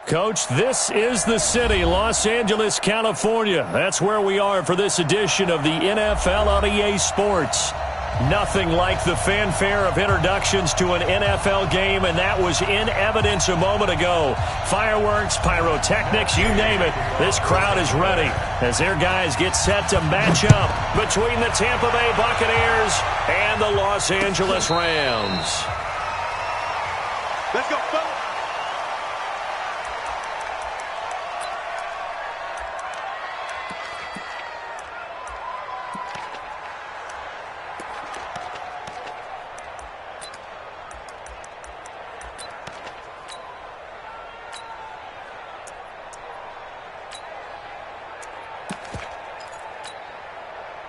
Coach, this is the city, Los Angeles, California. That's where we are for this edition of the NFL on EA Sports. Nothing like the fanfare of introductions to an NFL game, and that was in evidence a moment ago. Fireworks, pyrotechnics, you name it. This crowd is ready as their guys get set to match up between the Tampa Bay Buccaneers and the Los Angeles Rams. Let's go, fellas.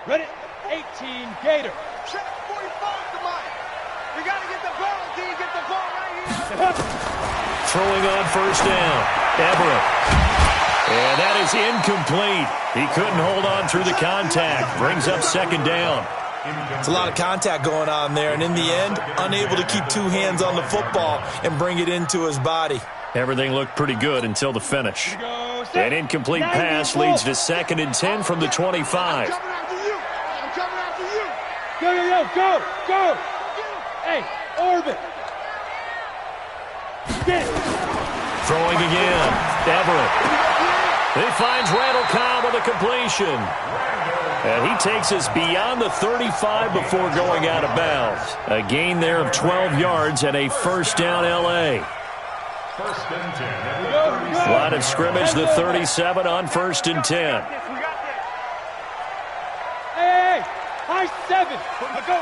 Ready? 18, Gator. Check 45 to Mike. We got to get the ball, D. Get the ball right here. Throwing on first down. Everett. And that is incomplete. He couldn't hold on through the contact. Brings up second down. It's a lot of contact going on there, and in the end, unable to keep two hands on the football and bring it into his body. Everything looked pretty good until the finish. An incomplete pass leads to 2nd and 10 from the 25. Go. Hey, Orbit. Get it. Throwing again. Everett. He finds Randall Cobb with a completion. And he takes us beyond the 35 before going out of bounds. A gain there of 12 yards and a first down L.A. First and 10. Line of scrimmage, the 37 on 1st and 10. Hey, high 7. Go.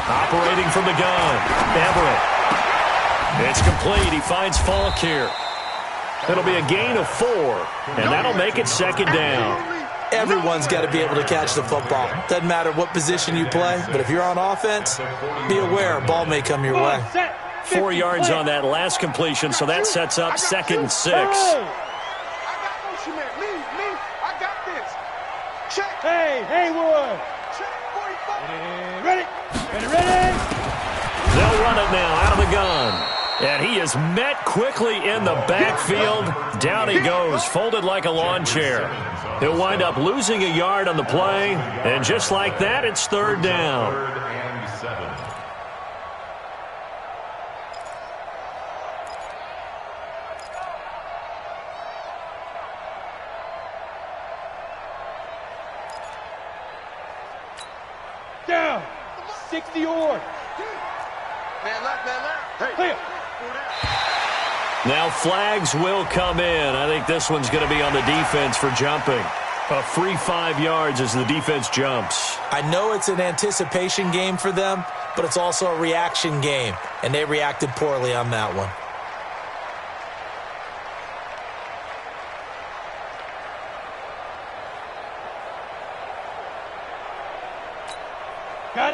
Operating from the gun, Everett. It's complete. He finds Falk here. It'll be a gain of 4, and that'll make it 2nd down. Everyone's got to be able to catch the football. Doesn't matter what position you play, but if you're on offense, be aware a ball may come your way. 4 yards on that last completion, so that sets up 2nd and 6. I got motion, man. Me. I got this. Check. Hey, Haywood. Check 45. Ready. They'll run it now out of the gun. And he is met quickly in the backfield. Down he goes, folded like a lawn chair. He'll wind up losing a yard on the play. And just like that, it's 3rd down. 3rd and 7. Down. 60 or. Man left. Hey. Now flags will come in. I think this one's going to be on the defense for jumping. A free 5 yards as the defense jumps. I know it's an anticipation game for them, but it's also a reaction game, and they reacted poorly on that one.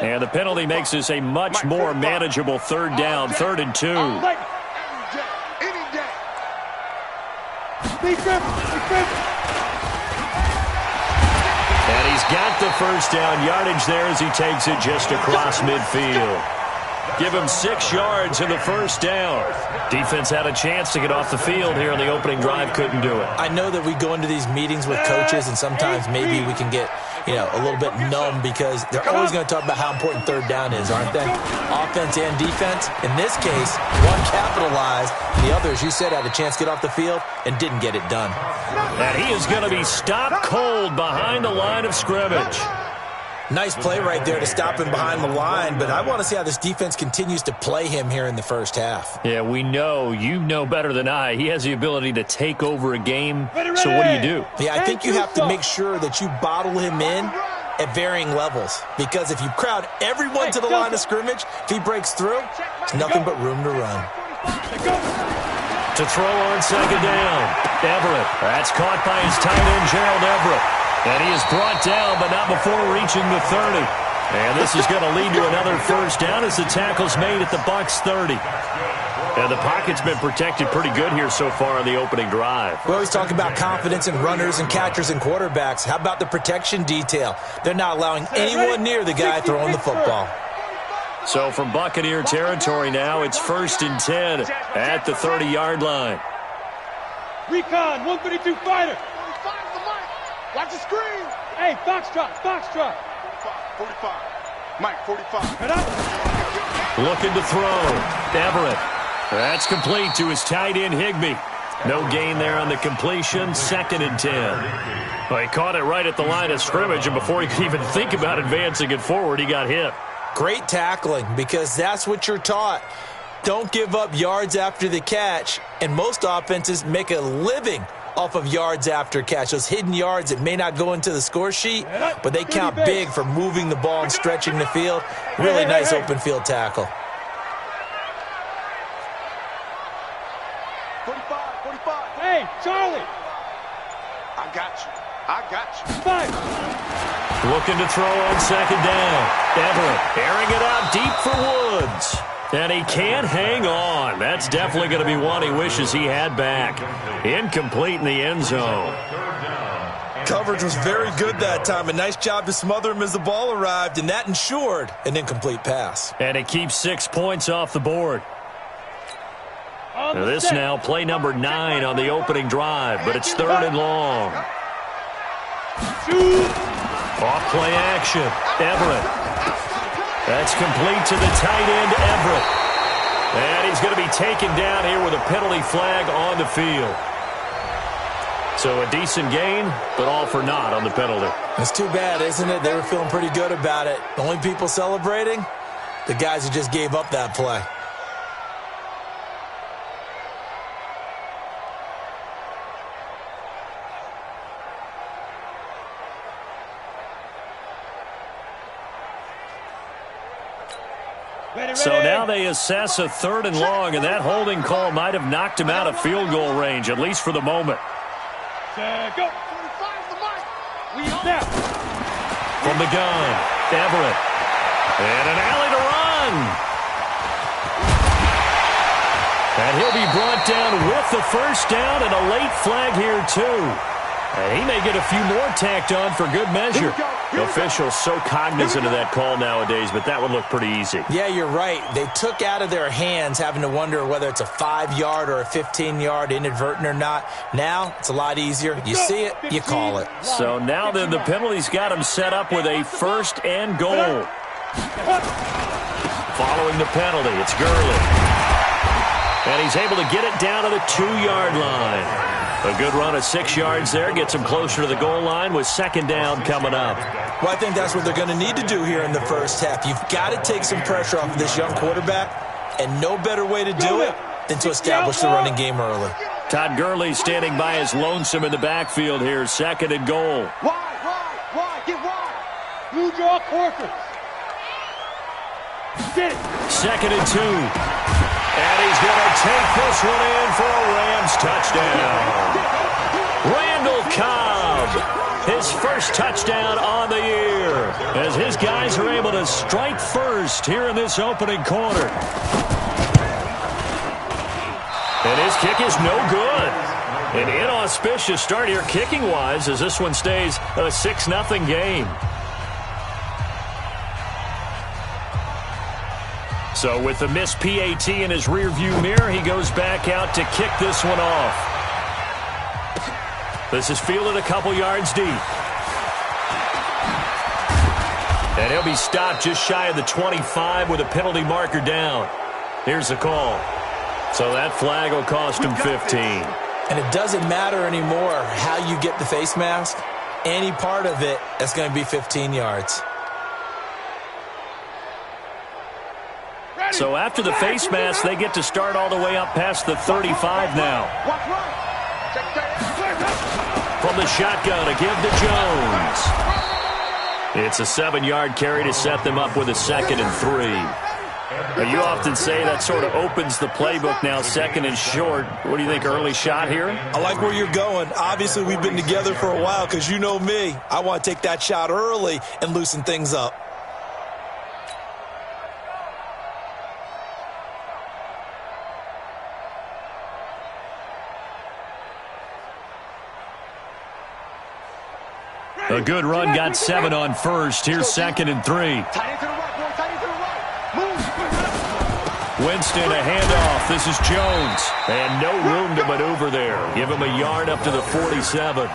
And the penalty makes this a much more manageable 3rd down, 3rd and 2. And he's got the first down yardage there as he takes it just across midfield. Give him 6 yards in the first down. Defense had a chance to get off the field here in the opening drive, couldn't do it. I know that we go into these meetings with coaches, and sometimes maybe we can get, a little bit numb because they're always going to talk about how important 3rd down is, aren't they? Offense and defense. In this case, one capitalized, the other, as you said, had a chance to get off the field and didn't get it done. And he is going to be stopped cold behind the line of scrimmage. Nice play right there to stop him behind the line, but I want to see how this defense continues to play him here in the first half. Yeah, we know. You know better than I. He has the ability to take over a game, so what do? Yeah, I think you have to make sure that you bottle him in at varying levels, because if you crowd everyone to the line of scrimmage, if he breaks through, there's nothing but room to run. To throw on 2nd down, Everett. That's caught by his tight end, Gerald Everett. And he is brought down, but not before reaching the 30. And this is going to lead to another first down as the tackle's made at the Bucs 30. And the pocket's been protected pretty good here so far in the opening drive. We always talk about confidence in runners and catchers and quarterbacks. How about the protection detail? They're not allowing anyone near the guy throwing the football. So from Buccaneer territory now, it's 1st and 10 at the 30-yard line. Recon, 132 fighter. 45's the mic. Watch the screen. Hey, foxtrot, foxtrot. 45. Mike, 45. Cut up. Looking to throw. Everett. That's complete to his tight end, Higbee. No gain there on the completion. 2nd and 10. Well, he caught it right at the line of scrimmage, and before he could even think about advancing it forward, he got hit. Great tackling, because that's what you're taught. Don't give up yards after the catch, and most offenses make a living off of yards after catch. Those hidden yards that may not go into the score sheet, but they count big for moving the ball and stretching the field. Really nice open field tackle. 45, 45. Hey, Charlie. I got you. I got you. Five. Looking to throw on 2nd down. Everett airing it out deep for Woods. And he can't hang on. That's definitely going to be one he wishes he had back. Incomplete in the end zone. Coverage was very good that time. A nice job to smother him as the ball arrived, and that ensured an incomplete pass. And it keeps 6 points off the board. Now this now play number 9 on the opening drive, but it's 3rd and long. Off play action. Everett. That's complete to the tight end, Everett. And he's going to be taken down here with a penalty flag on the field. So a decent gain, but all for naught on the penalty. It's too bad, isn't it? They were feeling pretty good about it. The only people celebrating? The guys who just gave up that play. So now they assess a 3rd and long, and that holding call might have knocked him out of field goal range, at least for the moment. Go. 45's the mic. We Snap. From the gun, Everett. And an alley to run. And he'll be brought down with the 1st down and a late flag here, too. And he may get a few more tacked on for good measure. Officials so cognizant of that call nowadays, but that would look pretty easy. Yeah, you're right. They took out of their hands having to wonder whether it's a 5-yard or a 15-yard inadvertent or not. Now, it's a lot easier. You see it, you call it. So now then the penalty's got him set up with a 1st and goal. Following the penalty, it's Gurley. And he's able to get it down to the 2-yard line. A good run of 6 yards there gets him closer to the goal line with 2nd down coming up. Well, I think that's what they're going to need to do here in the first half. You've got to take some pressure off of this young quarterback, and no better way to do it than to establish the running game early. Todd Gurley standing by his lonesome in the backfield here, 2nd and goal. Wide, get wide. Blue draw Corcoran. Get it. 2nd and 2. And he's going to take this one in for a Rams touchdown. Randall Cobb, his first touchdown on the year, as his guys are able to strike first here in this opening quarter. And his kick is no good. An inauspicious start here kicking-wise as this one stays a 6-0 game. So with the missed PAT in his rearview mirror, he goes back out to kick this one off. This is fielded a couple yards deep. And he'll be stopped just shy of the 25 with a penalty marker down. Here's the call. So that flag will cost him 15. And it doesn't matter anymore how you get the face mask. Any part of it, that's going to be 15 yards. So after the face mask, they get to start all the way up past the 35 now. From the shotgun, a give to Jones. It's a 7-yard carry to set them up with a 2nd and 3. Now, you often say that sort of opens the playbook now, 2nd and short. What do you think, early shot here? I like where you're going. Obviously, we've been together for a while because you know me. I want to take that shot early and loosen things up. A good run got 7 on first. Here's 2nd and 3. Tight end to the right, boy. Tight end to the right. Move. Winston, a handoff. This is Jones. And no room to maneuver there. Give him a yard up to the 47.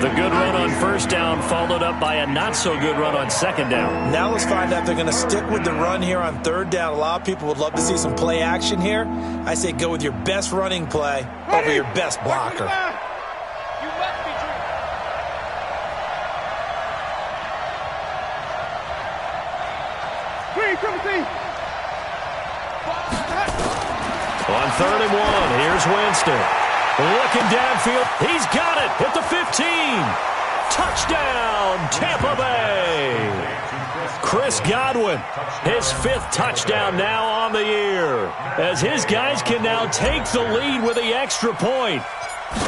The good run on first down followed up by a not-so-good run on second down. Now let's find out if they're going to stick with the run here on third down. A lot of people would love to see some play action here. I say go with your best running play over your best blocker. You must be true. Three, Timothy. On 3rd and 1, here's Winston. Looking downfield. He's got it at the 15. Touchdown, Tampa Bay. Chris Godwin, his 5th touchdown now on the year, as his guys can now take the lead with the extra point.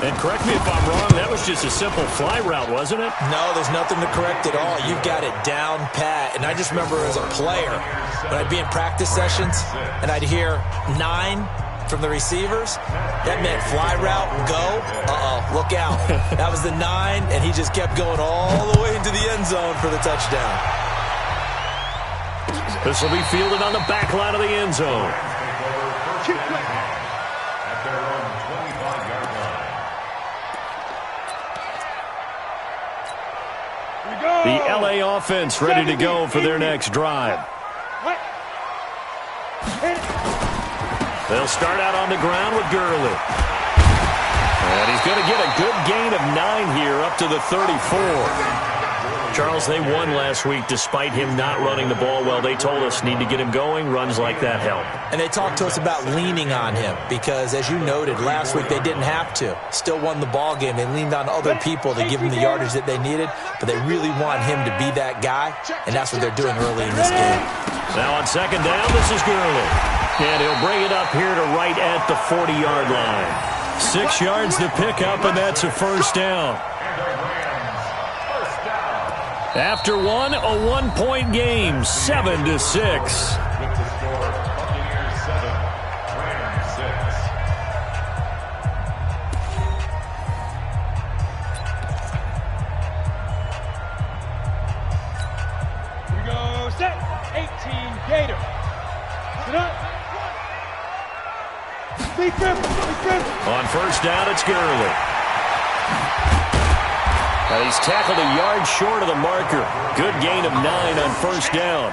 And correct me if I'm wrong, that was just a simple fly route, wasn't it? No, there's nothing to correct at all. You've got it down pat. And I just remember as a player, when I'd be in practice sessions and I'd hear 9 from the receivers, that meant fly route, go, look out. That was the 9, and he just kept going all the way into the end zone for the touchdown. This will be fielded on the back line of the end zone. At their own 25-yard line. The LA offense ready to go for their next drive. They'll start out on the ground with Gurley. And he's going to get a good gain of 9 here up to the 34. Charles, they won last week despite him not running the ball well. They told us need to get him going. Runs like that help. And they talked to us about leaning on him because, as you noted, last week they didn't have to. Still won the ball game. They leaned on other people to give him the yardage that they needed, but they really want him to be that guy, and that's what they're doing early in this game. Now on second down, this is Gurley. And he'll bring it up here to right at the 40-yard line. 6 yards to pick up, and that's a first down. After one, a 1-point game, 7-6. With the score, Buccaneers 7, Rams 6. Here we go, set. 18, Gator. Sit up. On first down, it's Gurley. And he's tackled a yard short of the marker. Good gain of 9 on first down.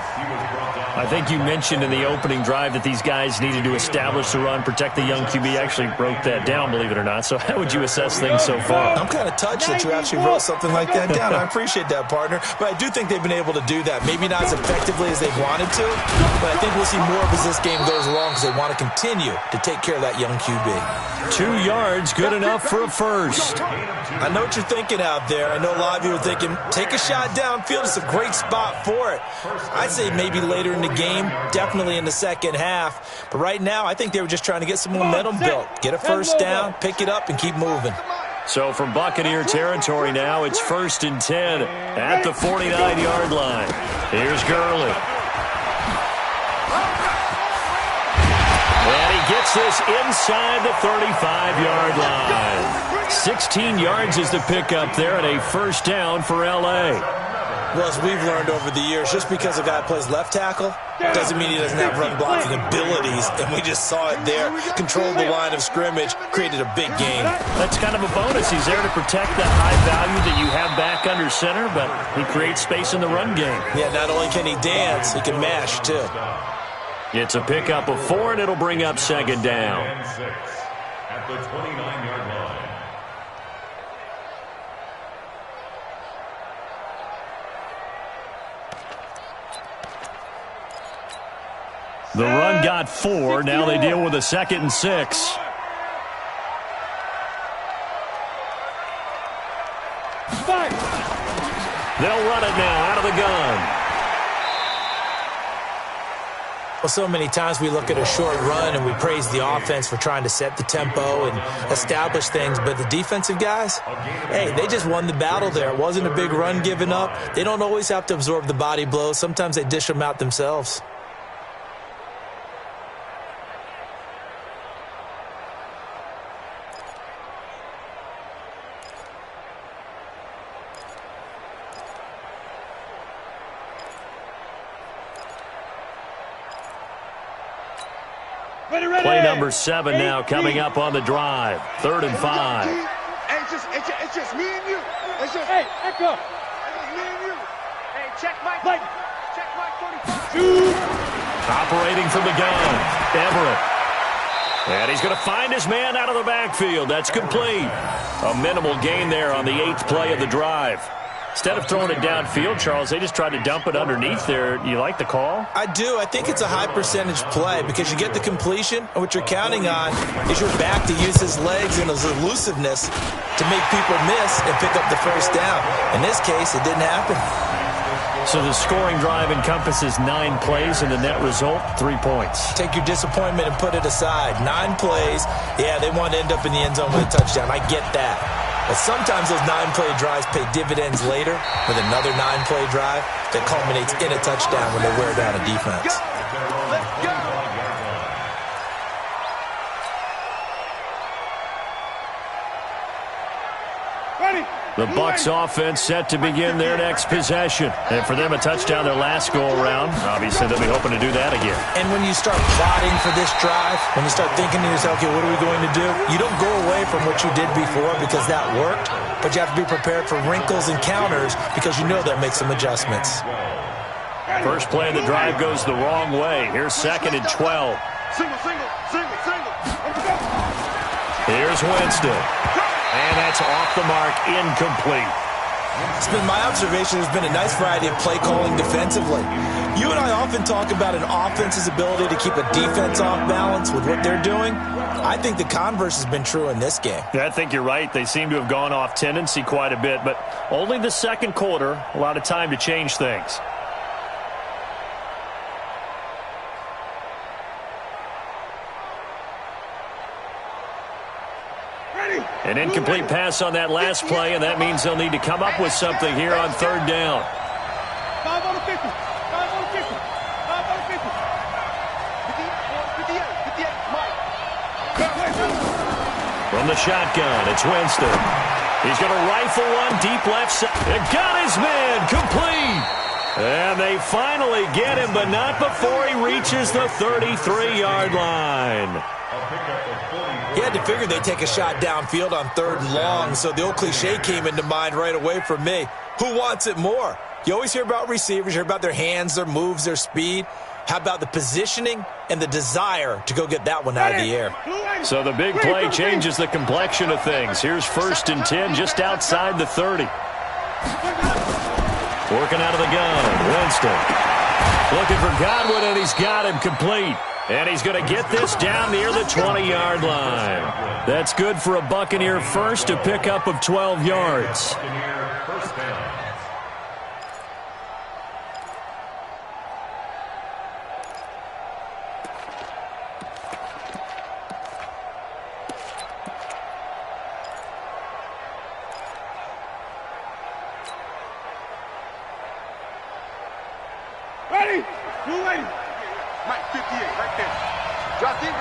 I think you mentioned in the opening drive that these guys needed to establish the run, protect the young QB. Actually broke that down, believe it or not. So how would you assess things so far? I'm kind of touched that you actually wrote something like that down. I appreciate that, partner. But I do think they've been able to do that. Maybe not as effectively as they've wanted to, but I think we'll see more of as this game goes along because they want to continue to take care of that young QB. 2 yards, good enough for a first. I know what you're thinking out there. I know a lot of you are thinking, take a shot downfield. It's a great spot for it. I'd say maybe later in the game, definitely in the second half. But right now, I think they were just trying to get some momentum built. Get a first down, pick it up, and keep moving. So from Buccaneer territory now, it's 1st and 10 at the 49-yard line. Here's Gurley. And he gets this inside the 35-yard line. 16 yards is the pickup there and a first down for L.A. Well, as we've learned over the years, just because a guy plays left tackle doesn't mean he doesn't have run blocking abilities, and we just saw it there. Controlled the line of scrimmage, created a big gain. That's kind of a bonus. He's there to protect that high value that you have back under center, but he creates space in the run game. Yeah, not only can he dance, he can mash, too. It's a pickup of 4, and it'll bring up second down. At the 29-yard line. The run got 4. Now they deal with a 2nd and 6. They'll run it now out of the gun. Well, so many times we look at a short run and we praise the offense for trying to set the tempo and establish things, but the defensive guys, hey, they just won the battle there. It wasn't a big run given up. They don't always have to absorb the body blows. Sometimes they dish them out themselves. Play number 7 now coming up on the drive. 3rd and 5. Hey, it's just me and you. It's just Hey, Echo. it's me and you. Hey, check Mike. Mike. Check Mike 45. Operating from the gun, Everett. And he's going to find his man out of the backfield. That's complete. A minimal gain there on the 8th play of the drive. Instead of throwing it downfield, Charles, they just tried to dump it underneath there. You like the call? I do. I think it's a high percentage play because you get the completion, and what you're counting on is your back to use his legs and his elusiveness to make people miss and pick up the first down. In this case, it didn't happen. So the scoring drive encompasses 9 plays, and the net result, 3 points. Take your disappointment and put it aside. 9 plays. Yeah, they want to end up in the end zone with a touchdown. I get that. But sometimes those 9-play drives pay dividends later with another 9-play drive that culminates in a touchdown when they wear down a defense. Let's go. Ready. The Bucs offense set to begin their next possession. And for them, a touchdown their last go-around. Obviously, they'll be hoping to do that again. And when you start plotting for this drive, when you start thinking to yourself, okay, what are we going to do? You don't go away from what you did before because that worked, but you have to be prepared for wrinkles and counters because you know they'll make some adjustments. First play of the drive goes the wrong way. Here's 2nd and 12. Single. Here's Winston. And that's off the mark, incomplete. It's been my observation there's been a nice variety of play calling defensively. You and I often talk about an offense's ability to keep a defense off balance with what they're doing. I think the converse has been true in this game. Yeah, I think you're right. They seem to have gone off tendency quite a bit, but only the second quarter, a lot of time to change things. An incomplete pass on that last play, and that means they'll need to come up with something here on 3rd down. 5 on the 50. 5 on the 50. 5 on the 50. 58, Mike. From the shotgun, it's Winston. He's going to rifle one deep left side. It got his man complete. And they finally get him, but not before he reaches the 33-yard line. You had to figure they'd take a shot downfield on 3rd and long, so the old cliche came into mind right away for me. Who wants it more? You always hear about receivers, you hear about their hands, their moves, their speed. How about the positioning and the desire to go get that one out of the air? So the big play changes the complexion of things. Here's 1st and 10 just outside the 30. Working out of the gun, Winston. Looking for Godwin, and he's got him complete. And he's going to get this down near the 20-yard line. That's good for a Buccaneer first, a pickup of 12 yards. Ready. Blue lady. Mike 58, right there. Drop deep.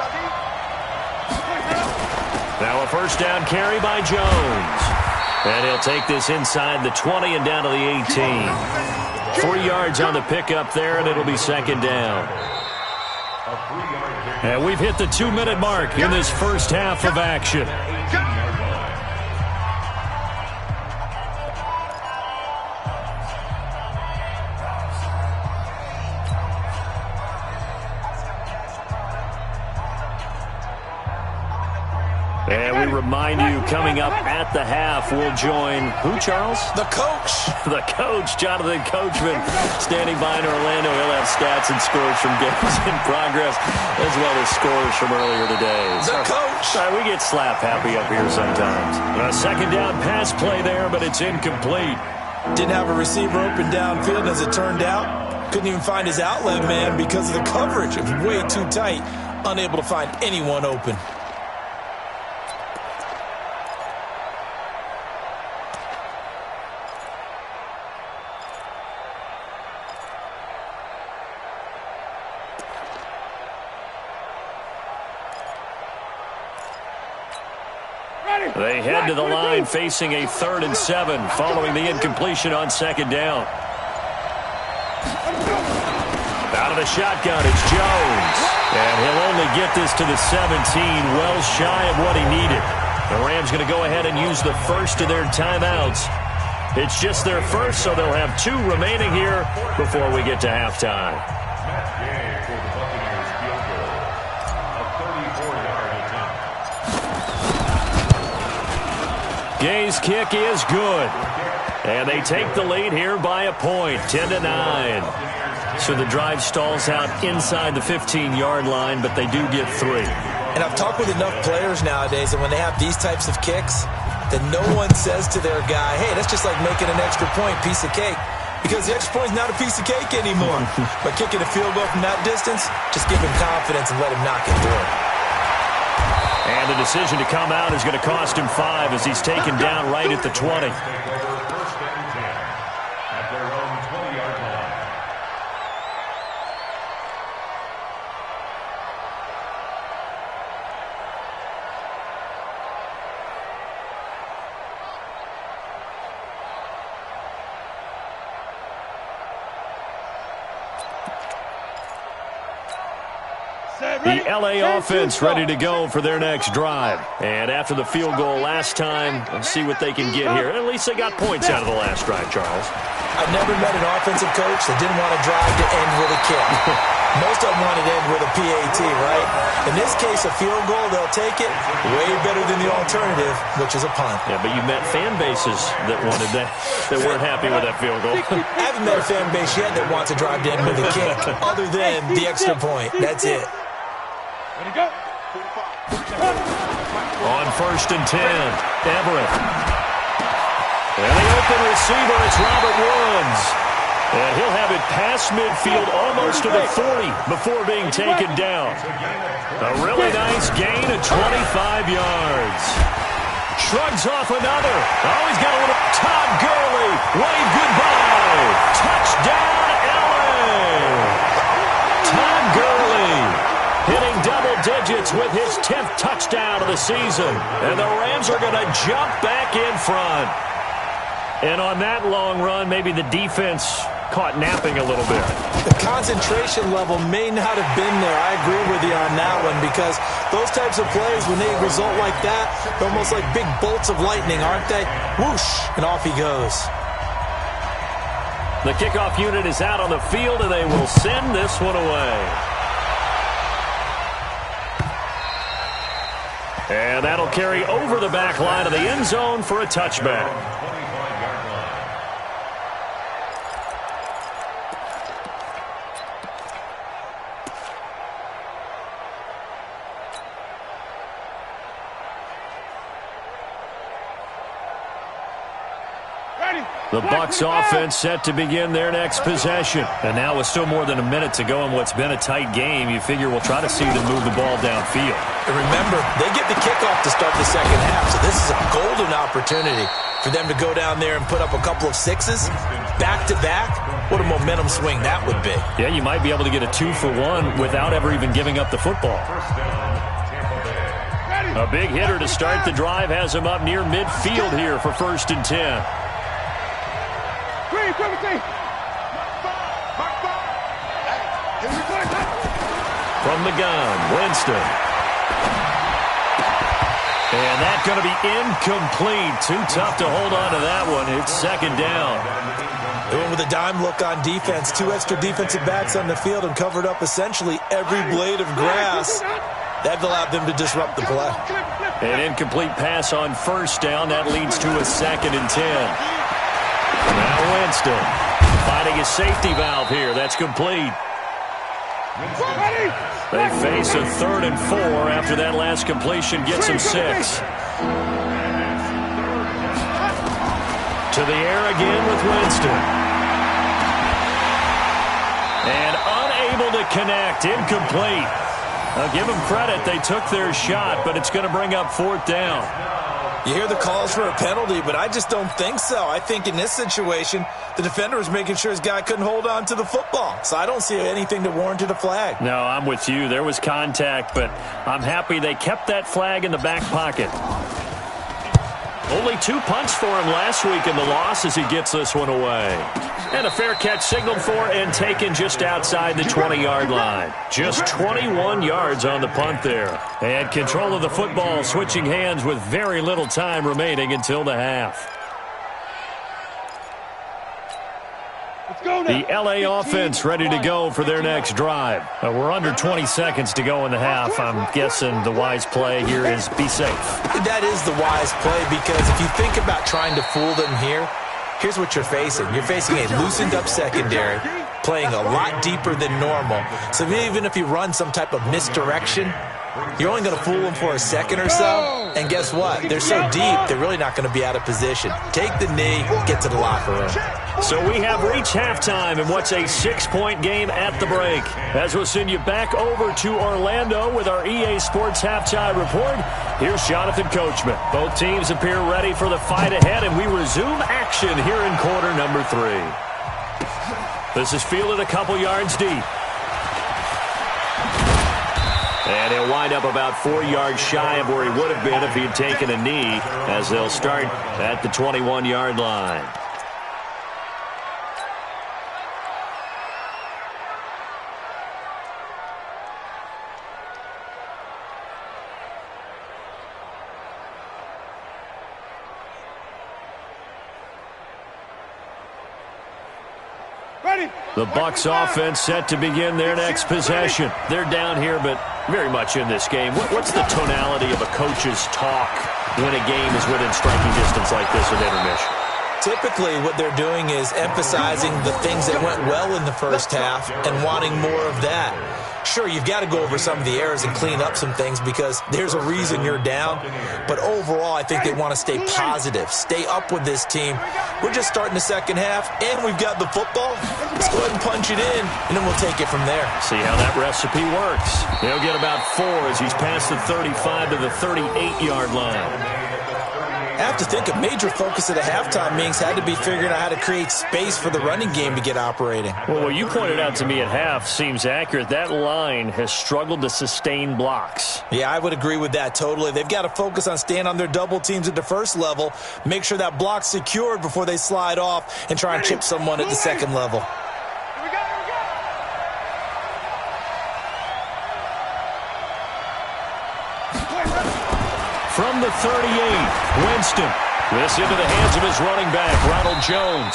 Now a first down carry by Jones. And he'll take this inside the 20 and down to the 18. 3 yards on the pickup there, and it'll be 2nd down. And we've hit the 2-minute mark in this first half of action. And we remind you, coming up at the half, we'll join who, Charles? The coach. The coach, Jonathan Coachman, standing by in Orlando. He'll have stats and scores from games in progress, as well as scores from earlier today. The coach. Sorry, we get slap happy up here sometimes. A 2nd down pass play there, but it's incomplete. Didn't have a receiver open downfield, as it turned out. Couldn't even find his outlet man because of the coverage. It was way too tight. Unable to find anyone open. They head to the line facing a 3rd and 7 following the incompletion on 2nd down. Out of the shotgun, it's Jones. And he'll only get this to the 17, well shy of what he needed. The Rams going to go ahead and use the first of their timeouts. It's just their first, so they'll have 2 remaining here before we get to halftime. Gay's kick is good. And they take the lead here by a point, 10-9. So the drive stalls out inside the 15-yard line, but they do get 3. And I've talked with enough players nowadays that when they have these types of kicks, that no one says to their guy, hey, that's just like making an extra point, piece of cake. Because the extra point is not a piece of cake anymore. But kicking a field goal from that distance, just give him confidence and let him knock it through. And the decision to come out is going to cost him 5 as he's taken down right at the 20. The LA offense ready to go for their next drive. And after the field goal last time, let's see what they can get here. At least they got points out of the last drive, Charles. I've never met an offensive coach that didn't want to drive to end with a kick. Most of them want to end with a PAT, right? In this case, a field goal, they'll take it. Way better than the alternative, which is a punt. Yeah, but you met fan bases that wanted that weren't happy with that field goal. I haven't met a fan base yet that wants to drive to end with a kick, other than the extra point. That's it. Ready, go. On 1st and 10, Everett. And the open receiver, it's Robert Woods. And he'll have it past midfield almost to the 40 before being taken down. A really nice gain of 25 yards. Shrugs off another. Oh, he's got a little Todd Gurley. Wave goodbye. Touchdown, LA. Todd Gurley hitting double digits with his 10th touchdown of the season. And the Rams are going to jump back in front. And on that long run, maybe the defense caught napping a little bit. The concentration level may not have been there. I agree with you on that one because those types of plays, when they result like that, they're almost like big bolts of lightning, aren't they? Whoosh, and off he goes. The kickoff unit is out on the field, and they will send this one away. And that'll carry over the back line of the end zone for a touchback. The Bucs offense set to begin their next possession. And now with still more than a minute to go in what's been a tight game, you figure we'll try to see them move the ball downfield. And remember, they get the kickoff to start the second half, so this is a golden opportunity for them to go down there and put up a couple of sixes back-to-back. What a momentum swing that would be. Yeah, you might be able to get a 2-for-1 without ever even giving up the football. A big hitter to start the drive has him up near midfield here for 1st and 10. From the gun, Winston. And that's going to be incomplete. Too tough to hold on to that one. It's 2nd down. They went with a dime look on defense. 2 extra defensive backs on the field and covered up essentially every blade of grass. That allowed them to disrupt the play. An incomplete pass on 1st down. That leads to a 2nd and 10. Now Winston finding a safety valve here. That's complete. They face a 3rd and 4 after that last completion gets them 6. To the air again with Winston. And unable to connect. Incomplete. I'll give them credit. They took their shot, but it's going to bring up 4th down. You hear the calls for a penalty, but I just don't think so. I think in this situation, the defender was making sure his guy couldn't hold on to the football. So I don't see anything that warranted a flag. No, I'm with you. There was contact, but I'm happy they kept that flag in the back pocket. Only 2 punts for him last week in the loss as he gets this one away. And a fair catch signaled for and taken just outside the 20-yard line. Just 21 yards on the punt there. And control of the football switching hands with very little time remaining until the half. The LA offense ready to go for their next drive. We're under 20 seconds to go in the half. I'm guessing the wise play here is be safe. That is the wise play because if you think about trying to fool them here, here's what you're facing. You're facing a loosened up secondary, playing a lot deeper than normal. So even if you run some type of misdirection, you're only going to fool them for a second or so. And guess what? They're so deep, they're really not going to be out of position. Take the knee, get to the locker room. So we have reached halftime in what's a 6-point game at the break. As we'll send you back over to Orlando with our EA Sports Halftime Report, here's Jonathan Coachman. Both teams appear ready for the fight ahead, and we resume action here in quarter number 3. This is fielded a couple yards deep. And he'll wind up about 4 yards shy of where he would have been if he had taken a knee, as they'll start at the 21-yard line. The Bucs offense set to begin their next possession. They're down here, but very much in this game. What's the tonality of a coach's talk when a game is within striking distance like this at intermission? Typically, what they're doing is emphasizing the things that went well in the first half and wanting more of that. Sure, you've got to go over some of the errors and clean up some things because there's a reason you're down. But overall, I think they want to stay positive, stay up with this team. We're just starting the second half, and we've got the football. Let's go ahead and punch it in, and then we'll take it from there. See how that recipe works. He'll get about 4 as he's past the 35 to the 38-yard line. I have to think a major focus of the halftime meetings had to be figuring out how to create space for the running game to get operating. Well, what you pointed out to me at half seems accurate. That line has struggled to sustain blocks. Yeah, I would agree with that totally. They've got to focus on staying on their double teams at the first level, make sure that block's secured before they slide off and try and chip someone at the second level. From the 38, Winston. This into the hands of his running back, Ronald Jones.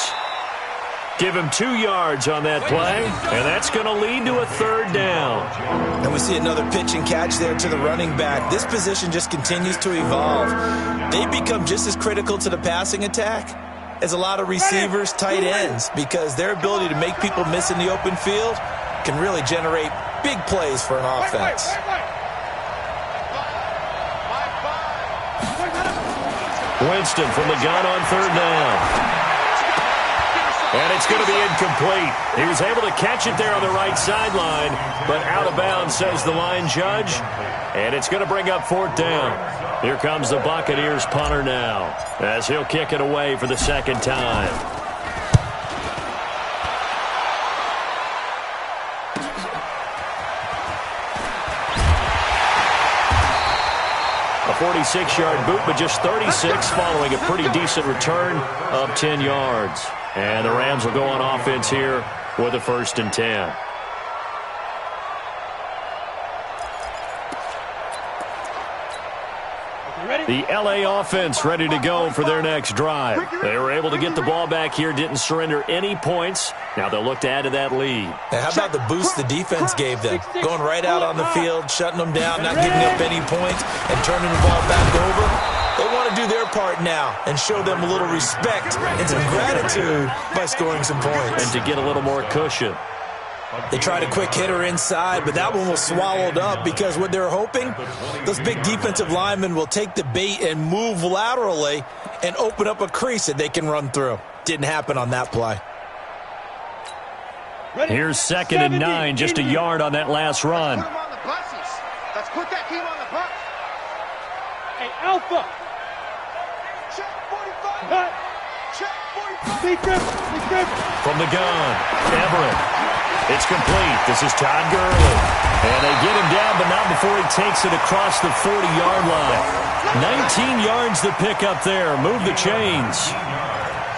Give him 2 yards on that play, and that's going to lead to a 3rd down. And we see another pitch and catch there to the running back. This position just continues to evolve. They become just as critical to the passing attack as a lot of receivers, tight ends, because their ability to make people miss in the open field can really generate big plays for an offense. Winston from the gun on 3rd down. And it's going to be incomplete. He was able to catch it there on the right sideline, but out of bounds, says the line judge. And it's going to bring up 4th down. Here comes the Buccaneers punter now, as he'll kick it away for the 2nd time. A 46-yard boot, but just 36 following a pretty decent return of 10 yards. And the Rams will go on offense here with a 1st and 10. The LA offense ready to go for their next drive. They were able to get the ball back here, didn't surrender any points. Now they'll look to add to that lead. Now, how about the boost the defense gave them? Going right out on the field, shutting them down, not giving up any points, and turning the ball back over. They want to do their part now and show them a little respect and some gratitude by scoring some points. And to get a little more cushion. They tried a quick hitter inside, but that one was swallowed up because what they're hoping, those big defensive linemen will take the bait and move laterally and open up a crease that they can run through. Didn't happen on that play. Here's 2nd and 9, just a yard on that last run. Put them on the buses. Let's put that team on the bus. Hey, Alpha. Check 45. Cut. From the gun, Everett. It's complete. This is Todd Gurley. And they get him down, but not before he takes it across the 40-yard line. 19 yards to pick up there. Move the chains.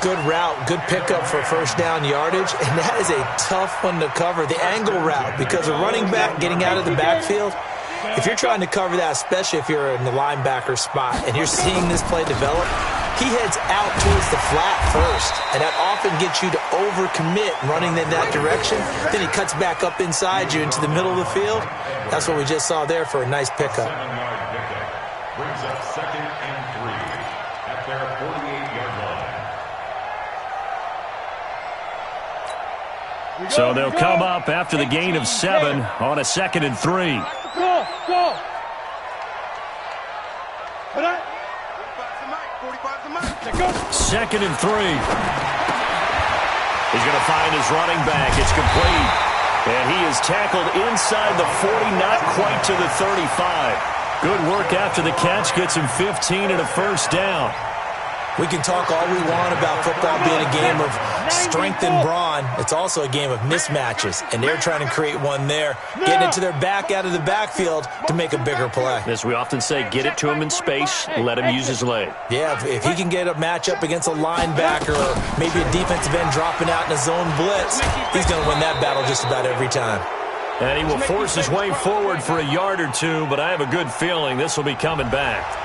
Good route, good pickup for first down yardage, and that is a tough one to cover, the angle route, because a running back getting out of the backfield, if you're trying to cover that, especially if you're in the linebacker spot and you're seeing this play develop, he heads out towards the flat first, and that often gets you to overcommit running in that direction. Then he cuts back up inside you into the middle of the field. That's what we just saw there for a nice pickup. 7-yard pickup brings up 2nd and 3 at their 48-yard line. So they'll come up after the gain of 7 on a 2nd and 3. Go. 2nd and 3. He's going to find his running back. It's complete. And he is tackled inside the 40, not quite to the 35. Good work after the catch. Gets him 15 and a first down. We can talk all we want about football being a game of strength and brawn. It's also a game of mismatches, and they're trying to create one there, getting it to their back out of the backfield to make a bigger play. As we often say, get it to him in space, let him use his leg. Yeah, if he can get a matchup against a linebacker or maybe a defensive end dropping out in a zone blitz, he's going to win that battle just about every time. And he will force his way forward for a yard or two, but I have a good feeling this will be coming back.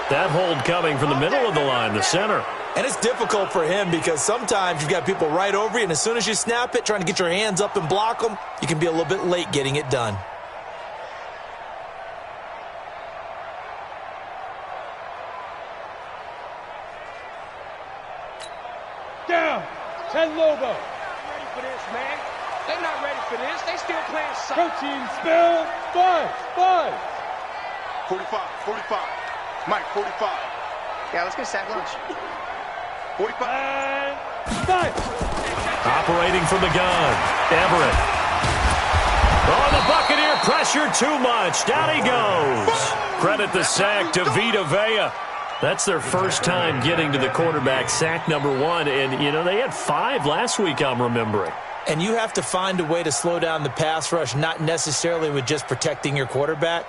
That hold coming from the middle of the line, the center. And it's difficult for him because sometimes you've got people right over you, and as soon as you snap it, trying to get your hands up and block them, you can be a little bit late getting it done. Down. 10 Lobo. Ready for this, man. They're not ready for this. They still playing Protein spell. 5. 45. Mike, 45. Yeah, let's get sack lunch. 45. And 5. Operating from the gun, Everett. Oh, the Buccaneer pressure too much. Down he goes. Credit the sack to Vita Vea. That's their first time getting to the quarterback, sack number 1. And, you know, they had 5 last week, I'm remembering. And you have to find a way to slow down the pass rush, not necessarily with just protecting your quarterback,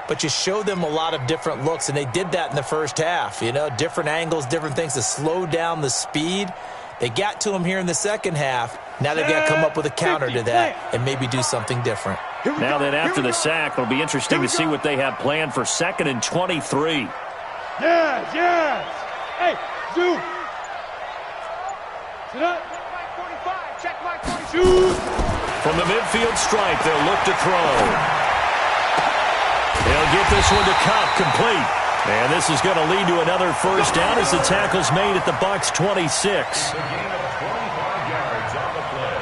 but you show them a lot of different looks, and they did that in the first half. You know, different angles, different things to slow down the speed. They got to him here in the second half. Now they've got to come up with a counter to that and maybe do something different. Now then, after the sack, it'll be interesting to see what they have planned for 2nd and 23. Yes. Hey, Zoo. Sit up. Mike 45. Check Mike 42. Shoot. From the midfield stripe, they'll look to throw. They'll get this one to Cup, complete. And this is going to lead to another first down as the tackle's made at the Bucs 26. It's a gain of 25 yards on the play.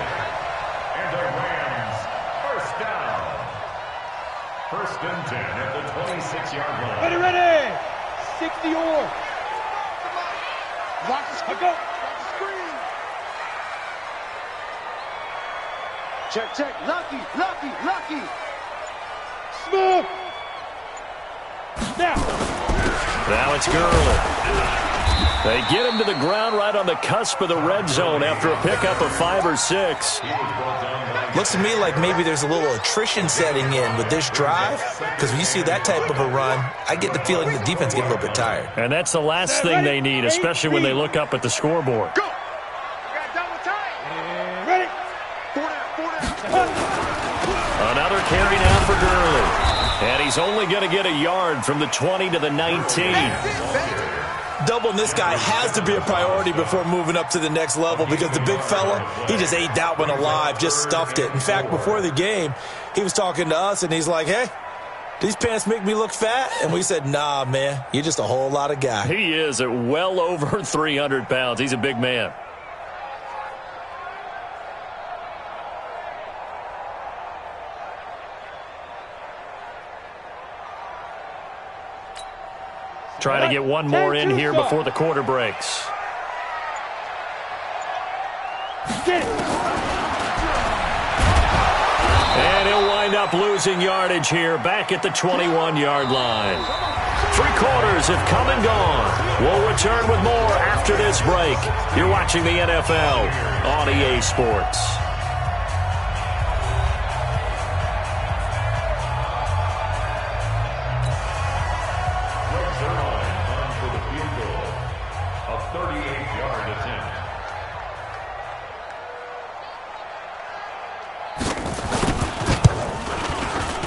And the Rams, first down. 1st and 10 at the 26-yard line. Ready. 60 or. Watch the screen. Go. Watch the screen. Check. Lucky. Smooth. Now it's Gurley. They get him to the ground right on the cusp of the red zone after a pickup of 5 or 6. Looks to me like maybe there's a little attrition setting in with this drive, because when you see that type of a run, I get the feeling the defense getting a little bit tired. And that's the last thing they need, especially when they look up at the scoreboard. Go. We got double time. Ready. 4 down. Another carry now for Gurley. And he's only going to get a yard from the 20 to the 19. Doubling this guy has to be a priority before moving up to the next level, because the big fella, he just ate that one alive, just stuffed it. In fact, before the game, he was talking to us, and he's like, hey, these pants make me look fat? And we said, nah, man, you're just a whole lot of guy. He is at well over 300 pounds. He's a big man. Trying to get one more in here before the quarter breaks. And he'll wind up losing yardage here back at the 21-yard line. Three quarters have come and gone. We'll return with more after this break. You're watching the NFL on EA Sports.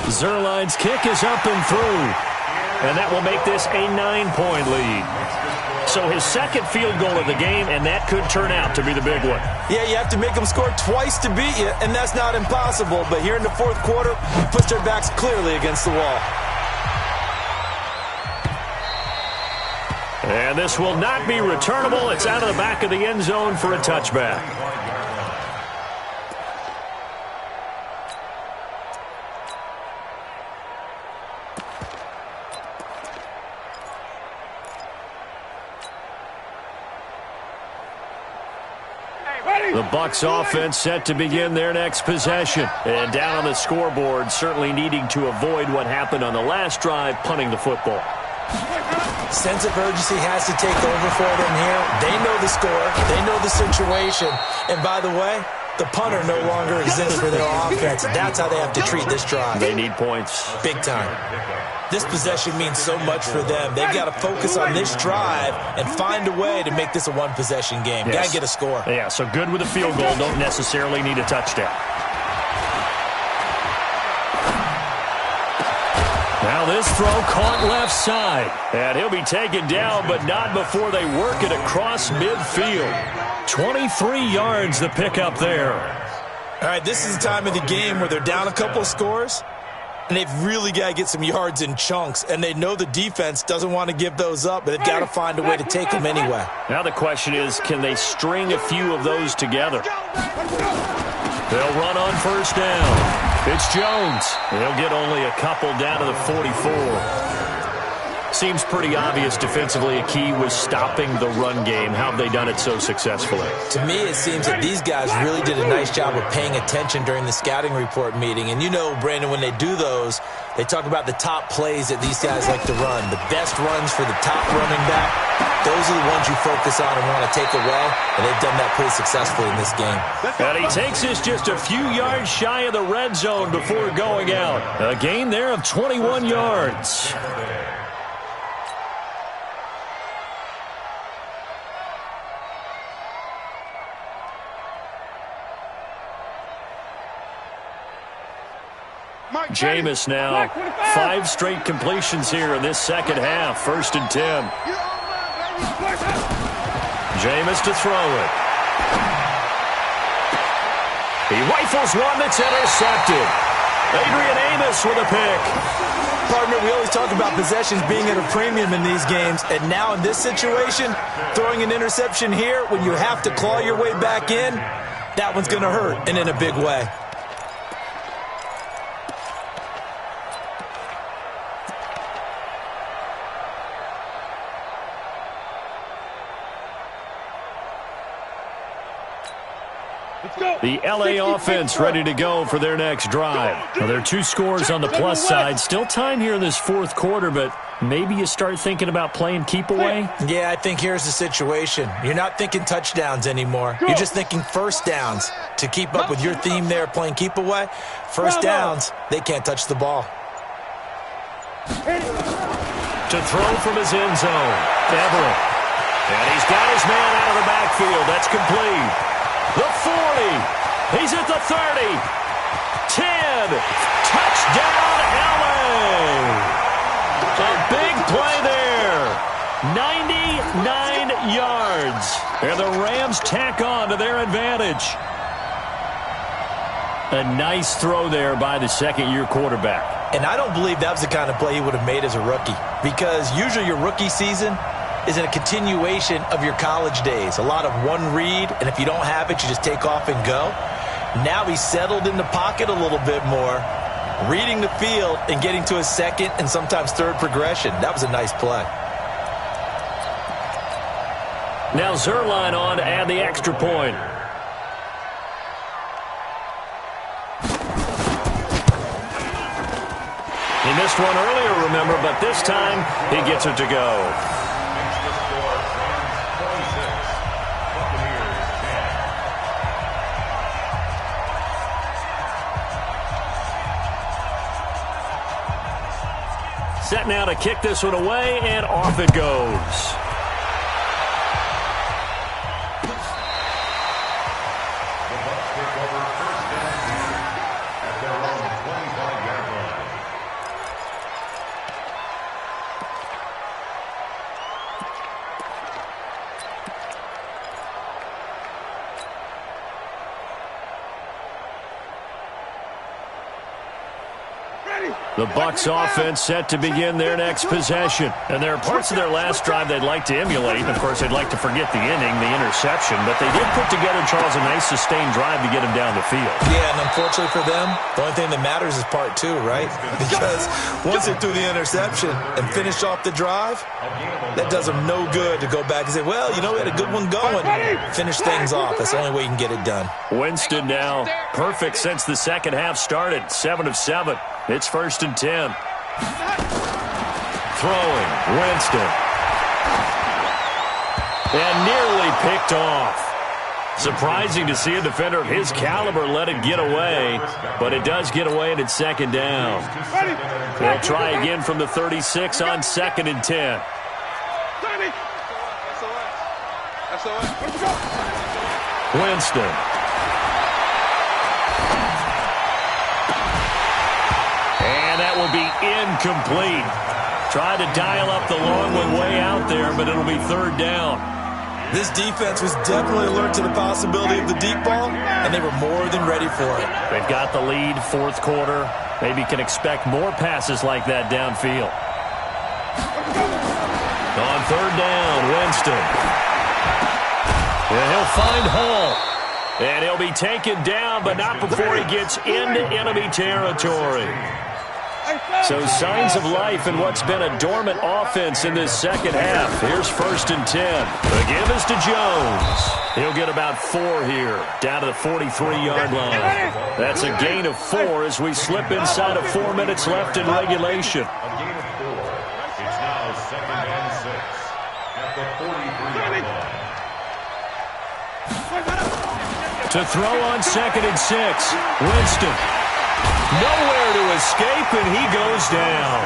Zerline's kick is up and through, and that will make this a 9-point lead. So his second field goal of the game, and that could turn out to be the big one. Yeah, you have to make them score twice to beat you, and that's not impossible. But here in the fourth quarter, we pushed our backs clearly against the wall. And this will not be returnable. It's out of the back of the end zone for a touchback. The Bucs offense set to begin their next possession. And down on the scoreboard, certainly needing to avoid what happened on the last drive, punting the football. Sense of urgency has to take over for them here. They know the score. They know the situation. And by the way, the punter no longer exists for their offense. That's how they have to treat this drive. They need points. Big time. This possession means so much for them. They've got to focus on this drive and find a way to make this a one-possession game. Yes. Got to get a score. Yeah, so good with a field goal. Don't necessarily need a touchdown. Now this throw caught left side. And he'll be taken down, but not before they work it across midfield. 23 yards the pickup there. All right, this is the time of the game where they're down a couple of scores, and they've really got to get some yards in chunks, and they know the defense doesn't want to give those up, but they've got to find a way to take them anyway. Now the question is, can they string a few of those together? They'll run on first down. It's Jones. They'll get only a couple down to the 44. Seems pretty obvious defensively a key was stopping the run game. How have they done it so successfully? To me, it seems that these guys really did a nice job of paying attention during the scouting report meeting. And you know, Brandon, when they do those, they talk about the top plays that these guys like to run. The best runs for the top running back, those are the ones you focus on and want to take away. And they've done that pretty successfully in this game. And he takes us just a few yards shy of the red zone before going out. A gain there of 21 yards. Jameis now, 5 straight completions here in this second half. 1st and 10. Jameis to throw it. He rifles one that's intercepted. Adrian Amos with a pick. Partner, we always talk about possessions being at a premium in these games, and now in this situation, throwing an interception here when you have to claw your way back in, that one's going to hurt, and in a big way. The LA offense ready to go for their next drive. Now, there are 2 scores on the plus side. Still time here in this fourth quarter, but maybe you start thinking about playing keep away? Yeah, I think here's the situation. You're not thinking touchdowns anymore. You're just thinking first downs. To keep up with your theme there, playing keep away, first downs, they can't touch the ball. To throw from his end zone, Everett. And he's got his man out of the backfield. That's complete. The 40. He's at the 30. 10. Touchdown, LA. A big play there. 99 yards. And the Rams tack on to their advantage. A nice throw there by the second-year quarterback. And I don't believe that was the kind of play he would have made as a rookie, because usually your rookie season is a continuation of your college days. A lot of one read, and if you don't have it, you just take off and go. Now he's settled in the pocket a little bit more, reading the field and getting to his second and sometimes third progression. That was a nice play. Now Zerline on to add the extra point. missed one earlier, remember, but this time he gets it to go. Makes the score Rams 26, Buccaneers 10. Set now to kick this one away, and off it goes. The Bucs offense set to begin their next possession. And there are parts of their last drive they'd like to emulate. And, of course, they'd like to forget the inning, the interception. But they did put together, Charles, a nice sustained drive to get him down the field. Yeah, and unfortunately for them, the only thing that matters is part two, right? Because once they threw the interception and finished off the drive, that does them no good to go back and say, well, you know, we had a good one going. Finish things off. That's the only way you can get it done. Winston now perfect since the second half started. 7 of 7. It's 1st and 10. Throwing, Winston. And nearly picked off. Surprising to see a defender of his caliber let it get away, but it does get away and it's 2nd down. They'll try again from the 36 on 2nd and 10. Winston. And that will be incomplete. Tried to dial up the long one way out there, but it'll be 3rd down. This defense was definitely alert to the possibility of the deep ball, and they were more than ready for it. They've got the lead, 4th quarter. Maybe can expect more passes like that downfield. On 3rd down, Winston. And he'll find Hall. And he'll be taken down, but not before he gets into enemy territory. So signs of life in what's been a dormant offense in this second half. Here's 1st and 10. The give is to Jones. He'll get about 4 here, down to the 43-yard line. That's a gain of 4 as we slip inside of 4 minutes left in regulation. A gain of 4. It's now 2nd and 6 at the 43-yard line. To throw on 2nd and 6. Winston. Nowhere to escape, and he goes down.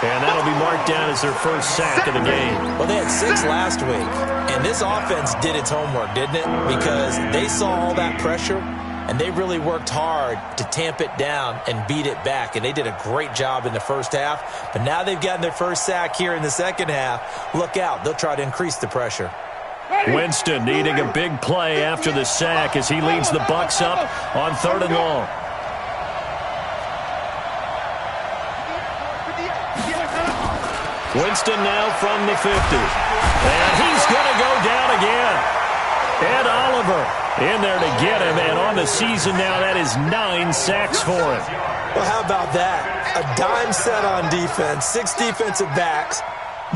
And that'll be marked down as their first sack of the game. Well, they had 6 last week, and this offense did its homework, didn't it? Because they saw all that pressure, and they really worked hard to tamp it down and beat it back. And they did a great job in the first half. But now they've gotten their first sack here in the second half. Look out. They'll try to increase the pressure. Winston needing a big play after the sack as he leads the Bucs up on 3rd and long. Winston now from the 50. And he's going to go down again. Ed Oliver in there to get him. And on the season now, that is 9 sacks for him. Well, how about that? A dime set on defense, 6 defensive backs.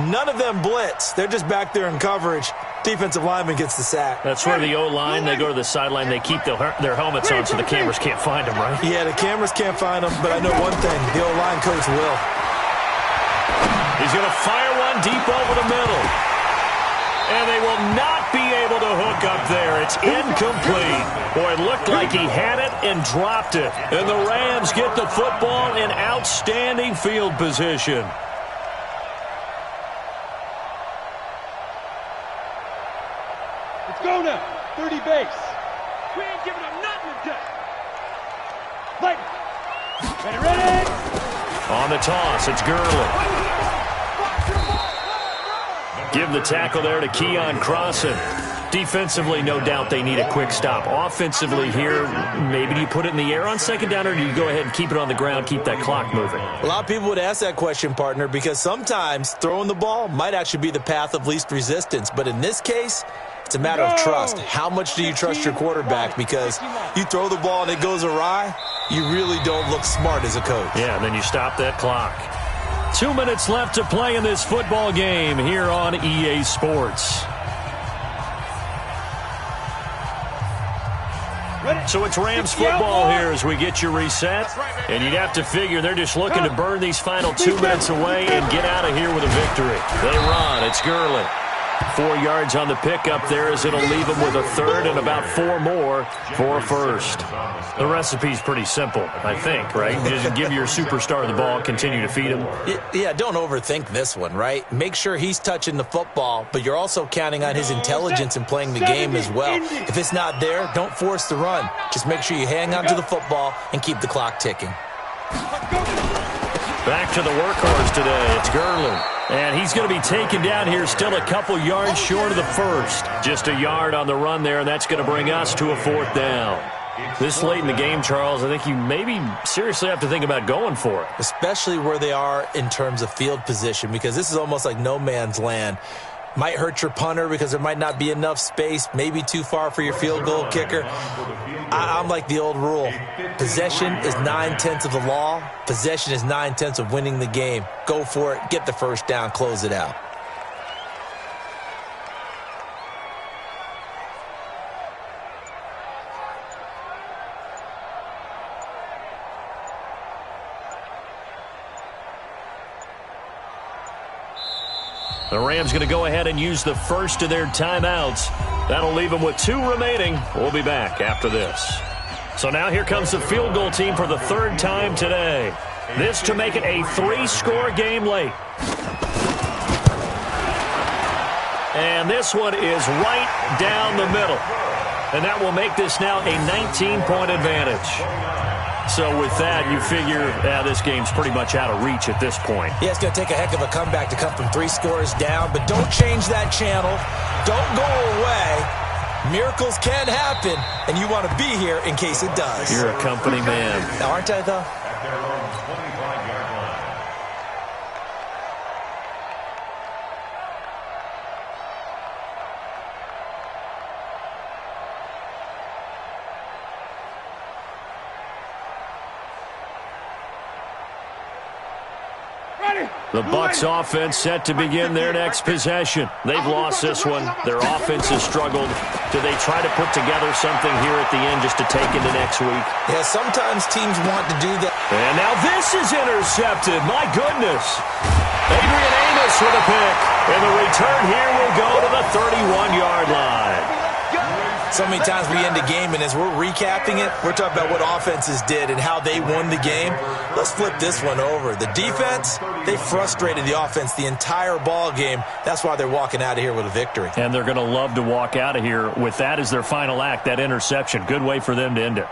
None of them blitz. They're just back there in coverage. Defensive lineman gets the sack. That's where the O-line, they go to the sideline, they keep their helmets on so the cameras can't find them, right? Yeah, the cameras can't find them, but I know one thing. The O-line coach will. He's going to fire one deep over the middle. And they will not be able to hook up there. It's incomplete. Boy, it looked like he had it and dropped it. And the Rams get the football in outstanding field position. Let's go now. 30 base. We ain't giving them nothing today. Ready. On the toss, it's Gurley. Give the tackle there to Keon Crossan. Defensively, no doubt they need a quick stop. Offensively here, maybe do you put it in the air on 2nd down, or do you go ahead and keep it on the ground, keep that clock moving? A lot of people would ask that question, partner, because sometimes throwing the ball might actually be the path of least resistance. But in this case, it's a matter of trust. How much do you trust your quarterback? Because you throw the ball and it goes awry, you really don't look smart as a coach. Yeah, and then you stop that clock. 2 minutes left to play in this football game here on EA Sports. So it's Rams football here as we get you reset. And you'd have to figure they're just looking to burn these final 2 minutes away and get out of here with a victory. They run. It's Gurley. 4 yards on the pickup there as it'll leave them with a third and about 4 more for a first. The recipe's pretty simple, I think, right? Just give your superstar the ball, continue to feed him. Yeah, don't overthink this one, right? Make sure he's touching the football, but you're also counting on his intelligence in playing the game as well. If it's not there, don't force the run. Just make sure you hang on to the football and keep the clock ticking. Back to the workhorse today. It's Gurley. And he's going to be taken down here still a couple yards short of the first. Just a yard on the run there, and that's going to bring us to a 4th down. This late in the game, Charles, I think you maybe seriously have to think about going for it. Especially where they are in terms of field position, because this is almost like no man's land. Might hurt your punter because there might not be enough space, maybe too far for your field goal kicker. I'm like the old rule. Possession is 9/10 of the law. Possession is 9/10 of winning the game. Go for it. Get the first down. Close it out. The Rams going to go ahead and use the first of their timeouts. That'll leave them with 2 remaining. We'll be back after this. So now here comes the field goal team for the 3rd time today. This to make it a 3-score game late. And this one is right down the middle. And that will make this now a 19-point advantage. So with that, you figure this game's pretty much out of reach at this point. Yeah, it's going to take a heck of a comeback to come from 3 scores down, but don't change that channel. Don't go away. Miracles can happen, and you want to be here in case it does. You're a company man. Aren't I, though? The Bucs offense set to begin their next possession. They've lost this one. Their offense has struggled. Do they try to put together something here at the end just to take into next week? Yeah, sometimes teams want to do that. And now this is intercepted. My goodness. Adrian Amos with a pick. And the return here will go to the 31-yard line. So many times we end a game, and as we're recapping it, we're talking about what offenses did and how they won the game. Let's flip this one over. The defense, they frustrated the offense the entire ball game. That's why they're walking out of here with a victory. And they're going to love to walk out of here with that as their final act, that interception. Good way for them to end it.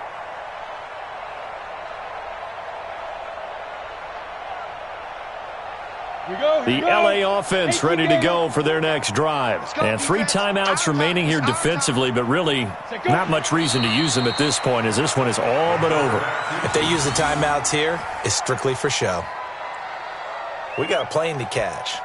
The LA offense ready to go for their next drive. And 3 timeouts remaining here defensively, but really not much reason to use them at this point as this one is all but over. If they use the timeouts here, it's strictly for show. We got a plane to catch.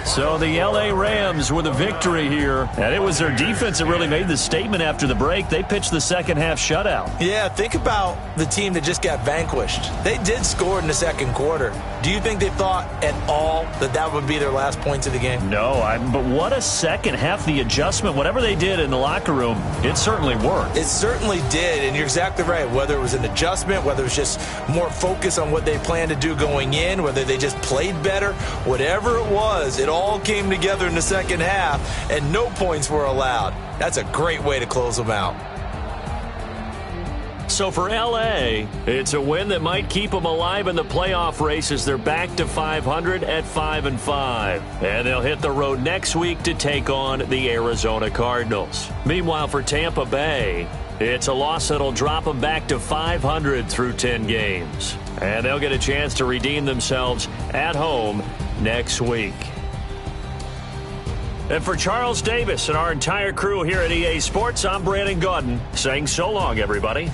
So the L.A. Rams with a victory here. And it was their defense that really made the statement after the break. They pitched the second half shutout. Yeah, think about the team that just got vanquished. They did score in the second quarter. Do you think they thought at all that that would be their last points of the game? No, but what a second half. The adjustment, whatever they did in the locker room, it certainly worked. It certainly did, and you're exactly right. Whether it was an adjustment, whether it was just more focus on what they planned to do going in, whether they just played better, whatever it was, it all came together in the second half, and no points were allowed. That's a great way to close them out. So for L.A., it's a win that might keep them alive in the playoff race as they're back to 500 at 5-5. And they'll hit the road next week to take on the Arizona Cardinals. Meanwhile, for Tampa Bay, it's a loss that'll drop them back to 500 through 10 games. And they'll get a chance to redeem themselves at home next week. And for Charles Davis and our entire crew here at EA Sports, I'm Brandon Gaudin saying so long, everybody.